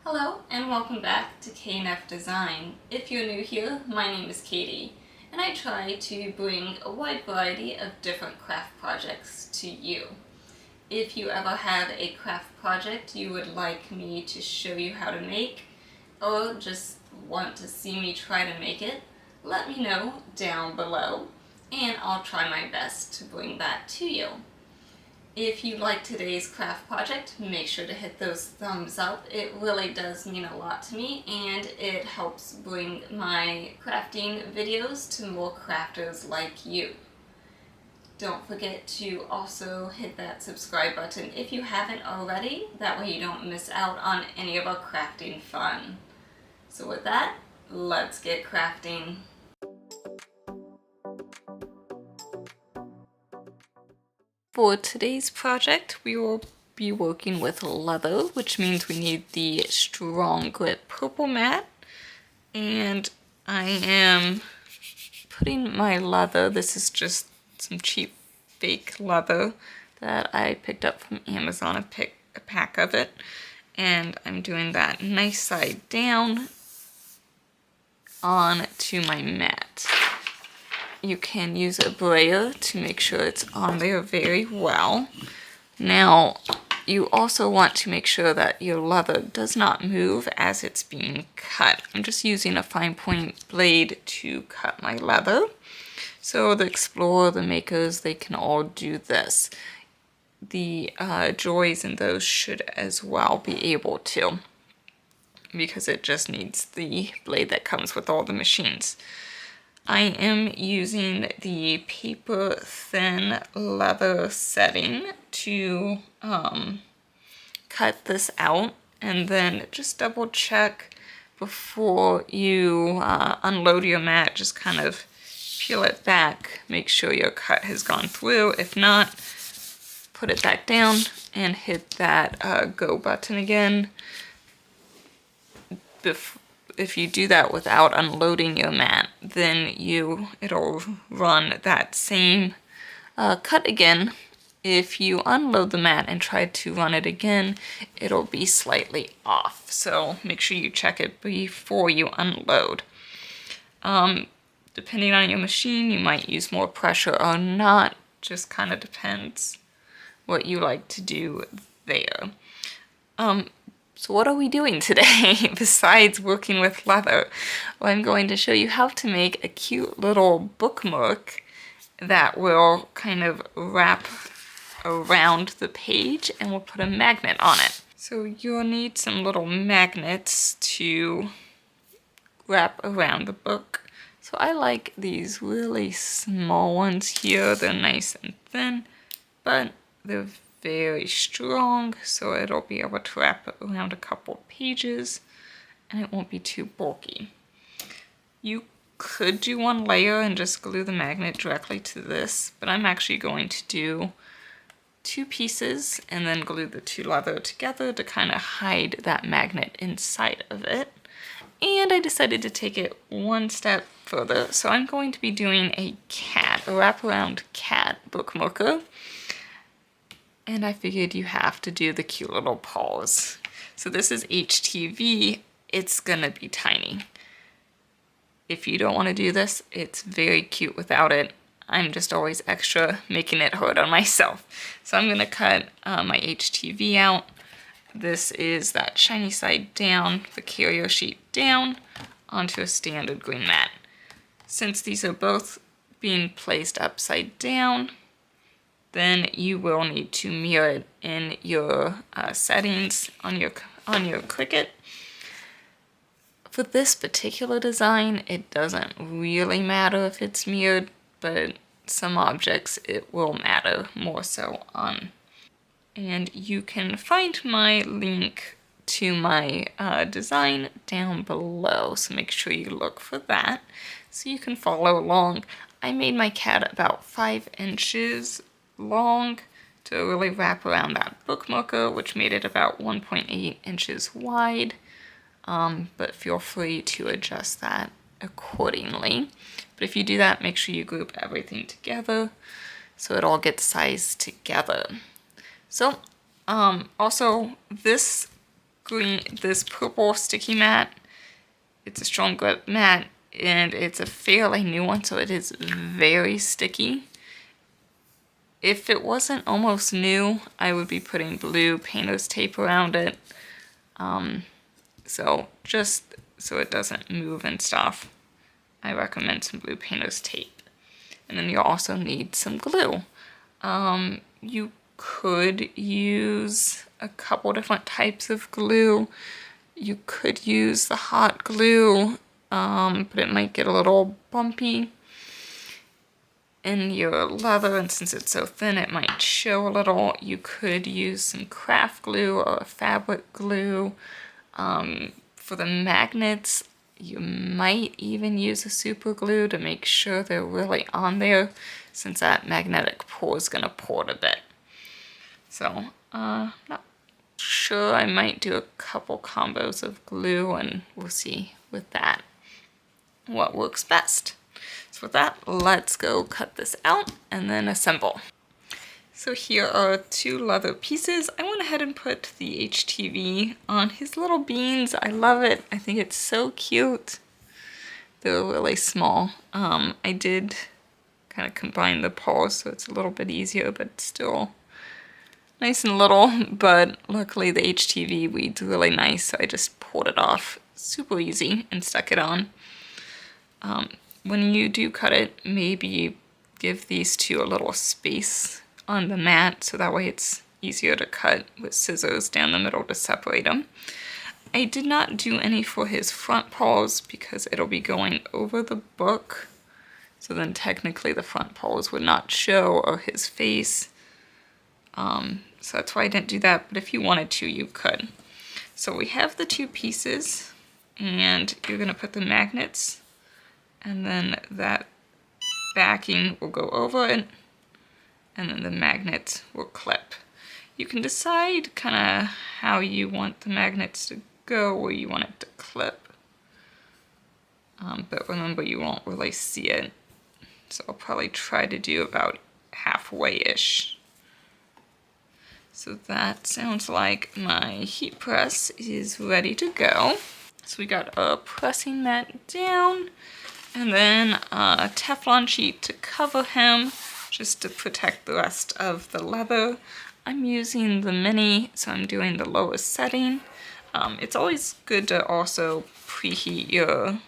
Hello and welcome back to KNF Design. If you're new here, my name is Katie and I try to bring a wide variety of different craft projects to you. If you ever have a craft project you would like me to show you how to make or just want to see me try to make it, let me know down below and I'll try my best to bring that to you. If you like today's craft project, make sure to hit those thumbs up. It really does mean a lot to me and it helps bring my crafting videos to more crafters like you. Don't forget to also hit that subscribe button if you haven't already. That way you don't miss out on any of our crafting fun. So with that, let's get crafting. For today's project, we will be working with leather, which means we need the strong grip purple mat. And I am putting my leather, this is just some cheap fake leather that I picked up from Amazon, a pack of it. And I'm doing that nice side down onto my mat. You can use a brayer to make sure it's on there very well. Now, you also want to make sure that your leather does not move as it's being cut. I'm just using a fine point blade to cut my leather. So the explorer, the makers, they can all do this. The joys and those should as well be able to, because it just needs the blade that comes with all the machines. I am using the paper thin leather setting to cut this out, and then just double check before you unload your mat. Just kind of peel it back, make sure your cut has gone through. If not, put it back down and hit that go button again. If you do that without unloading your mat, then it'll run that same cut again. If you unload the mat and try to run it again, it'll be slightly off. So make sure you check it before you unload. Depending on your machine, you might use more pressure or not. Just kind of depends what you like to do there. So what are we doing today besides working with leather? Well, I'm going to show you how to make a cute little bookmark that will kind of wrap around the page and we'll put a magnet on it. So you'll need some little magnets to wrap around the book. So I like these really small ones here. They're nice and thin, but they're very strong, so it'll be able to wrap around a couple pages and it won't be too bulky. You could do one layer and just glue the magnet directly to this, but I'm actually going to do two pieces and then glue the two leather together to kind of hide that magnet inside of it. And I decided to take it one step further, so I'm going to be doing a wraparound cat bookmarker. And I figured you have to do the cute little paws. So this is HTV, it's gonna be tiny. If you don't wanna do this, it's very cute without it. I'm just always extra making it hard on myself. So I'm gonna cut my HTV out. This is that shiny side down, the carrier sheet down, onto a standard green mat. Since these are both being placed upside down, then you will need to mirror it in your settings on your Cricut. For this particular design, it doesn't really matter if it's mirrored, but some objects it will matter more so on. And you can find my link to my design down below, so make sure you look for that so you can follow along. I made my cat about 5 inches long to really wrap around that bookmarker, which made it about 1.8 inches wide, but feel free to adjust that accordingly. But if you do that, make sure you group everything together so it all gets sized together. So also this this purple sticky mat. It's a strong grip mat, and it's a fairly new one, so it is very sticky. If it wasn't almost new, I would be putting blue painter's tape around it. So just so it doesn't move and stuff, I recommend some blue painter's tape. And then you also need some glue. You could use a couple different types of glue. You could use the hot glue, but it might get a little bumpy in your leather, and since it's so thin, it might show a little. You could use some craft glue or a fabric glue. For the magnets, you might even use a super glue to make sure they're really on there, since that magnetic pour is gonna pour a bit. So, not sure, I might do a couple combos of glue, and we'll see with that what works best. So with that, let's go cut this out and then assemble. So here are 2 leather pieces. I went ahead and put the HTV on his little beans. I love it. I think it's so cute. They're really small. I did kind of combine the paws so it's a little bit easier, but still nice and little. But luckily the HTV weed's really nice, so I just pulled it off super easy and stuck it on. When you do cut it, maybe give these 2 a little space on the mat, so that way it's easier to cut with scissors down the middle to separate them. I did not do any for his front paws because it'll be going over the book, so then technically the front paws would not show, or his face. So that's why I didn't do that, but if you wanted to, you could. So we have the 2 pieces, and you're gonna put the magnets, and then that backing will go over it, and then the magnets will clip. You can decide kind of how you want the magnets to go, where you want it to clip. But remember, you won't really see it. So I'll probably try to do about halfway-ish. So that sounds like my heat press is ready to go. So we got a pressing mat down, and then a Teflon sheet to cover him, just to protect the rest of the leather. I'm using the mini, so I'm doing the lowest setting. It's always good to also preheat your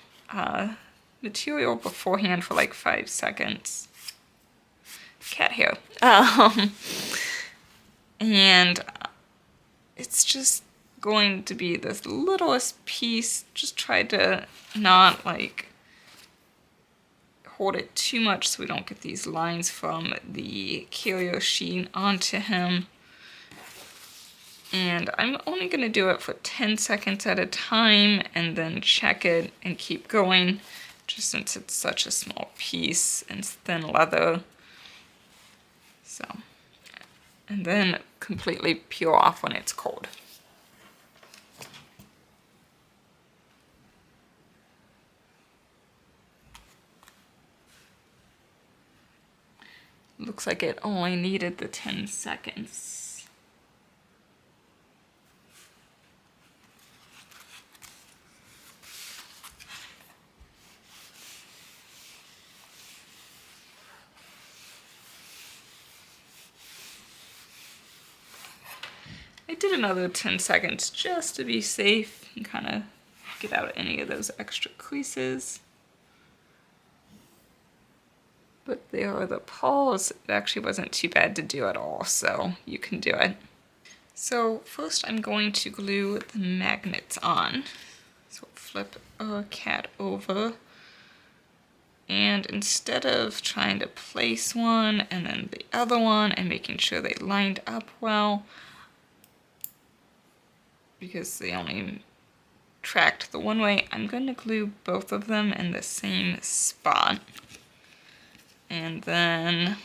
material beforehand for like 5 seconds. Cat hair. And it's just going to be this littlest piece. Just try to not like hold it too much so we don't get these lines from the carrier sheet onto him. And I'm only going to do it for 10 seconds at a time and then check it and keep going, just since it's such a small piece and it's thin leather. So, and then completely peel off when it's cold. Looks like it only needed the 10 seconds. I did another 10 seconds just to be safe and kind of get out any of those extra creases. But there are the paws. It actually wasn't too bad to do at all, so you can do it. So first I'm going to glue the magnets on. So flip our cat over. And instead of trying to place one and then the other one and making sure they lined up well, because they only tracked the one way, I'm going to glue both of them in the same spot. And then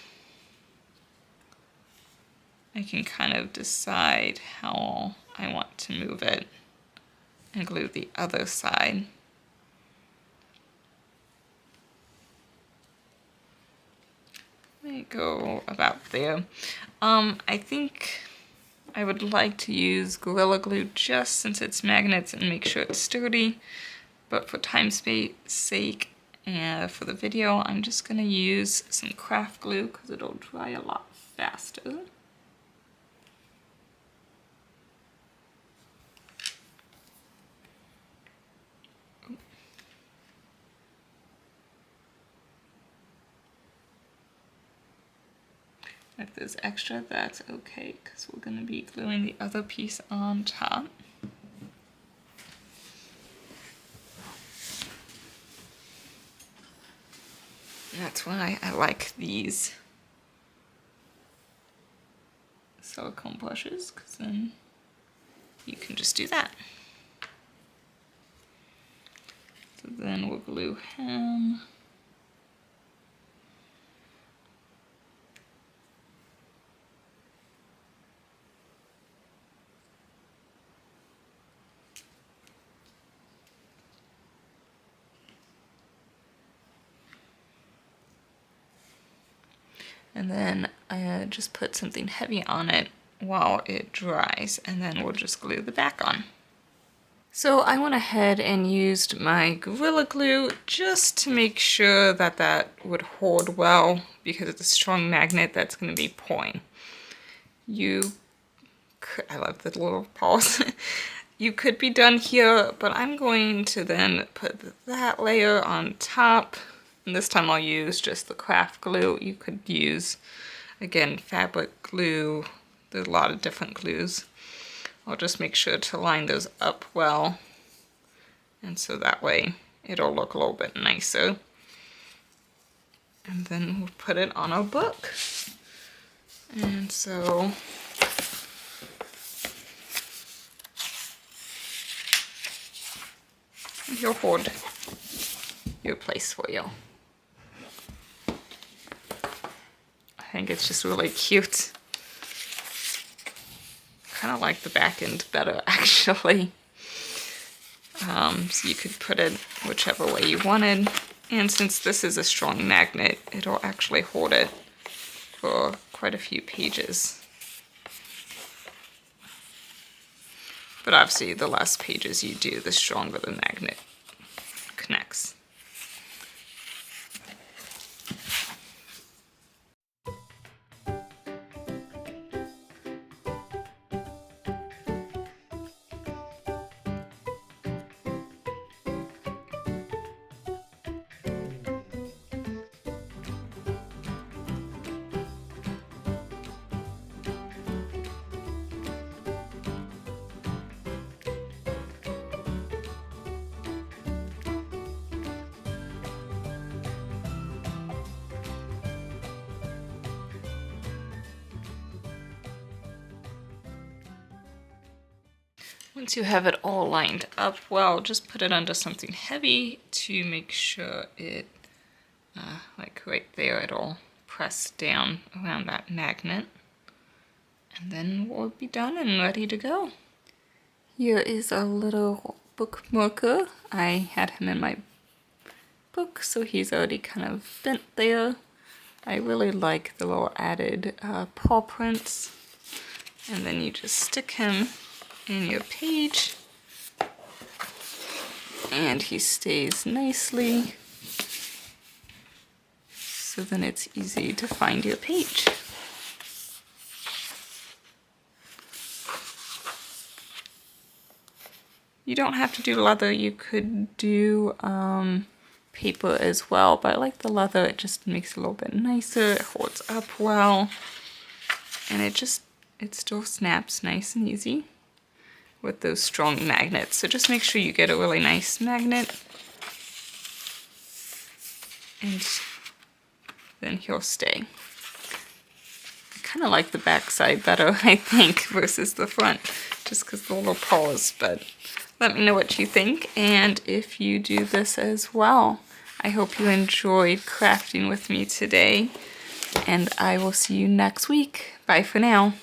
I can kind of decide how I want to move it and glue the other side. Let me go about there. I think I would like to use Gorilla Glue just since it's magnets and make sure it's sturdy, but for time's sake and for the video, I'm just gonna use some craft glue because it'll dry a lot faster. If there's extra, that's okay, because we're going to be gluing the other piece on top. That's why I like these silicone brushes, because then you can just do that. So then we'll glue him. And then I just put something heavy on it while it dries, and then we'll just glue the back on. So I went ahead and used my Gorilla Glue just to make sure that that would hold well, because it's a strong magnet that's going to be pouring. I love the little pause. You could be done here, but I'm going to then put that layer on top. And this time I'll use just the craft glue. You could use, again, fabric glue. There's a lot of different glues. I'll just make sure to line those up well. And so that way it'll look a little bit nicer. And then we'll put it on our book. And so he'll hold your place for you. I think it's just really cute. Kind of like the back end better, actually. So you could put it whichever way you wanted. And since this is a strong magnet, it'll actually hold it for quite a few pages. But obviously, the less pages you do, the stronger the magnet connects. Once you have it all lined up well, just put it under something heavy to make sure it, like right there, it'll press down around that magnet. And then we'll be done and ready to go. Here is a little bookmarker. I had him in my book, so he's already kind of bent there. I really like the little added paw prints. And then you just stick him in your page, and he stays nicely, so then it's easy to find your page. You don't have to do leather, you could do paper as well, but I like the leather. It just makes it a little bit nicer, it holds up well, and it still snaps nice and easy with those strong magnets. So just make sure you get a really nice magnet, and then he'll stay. I kind of like the back side better, I think, versus the front, just because the little paws, but let me know what you think, and if you do this as well. I hope you enjoyed crafting with me today, and I will see you next week. Bye for now.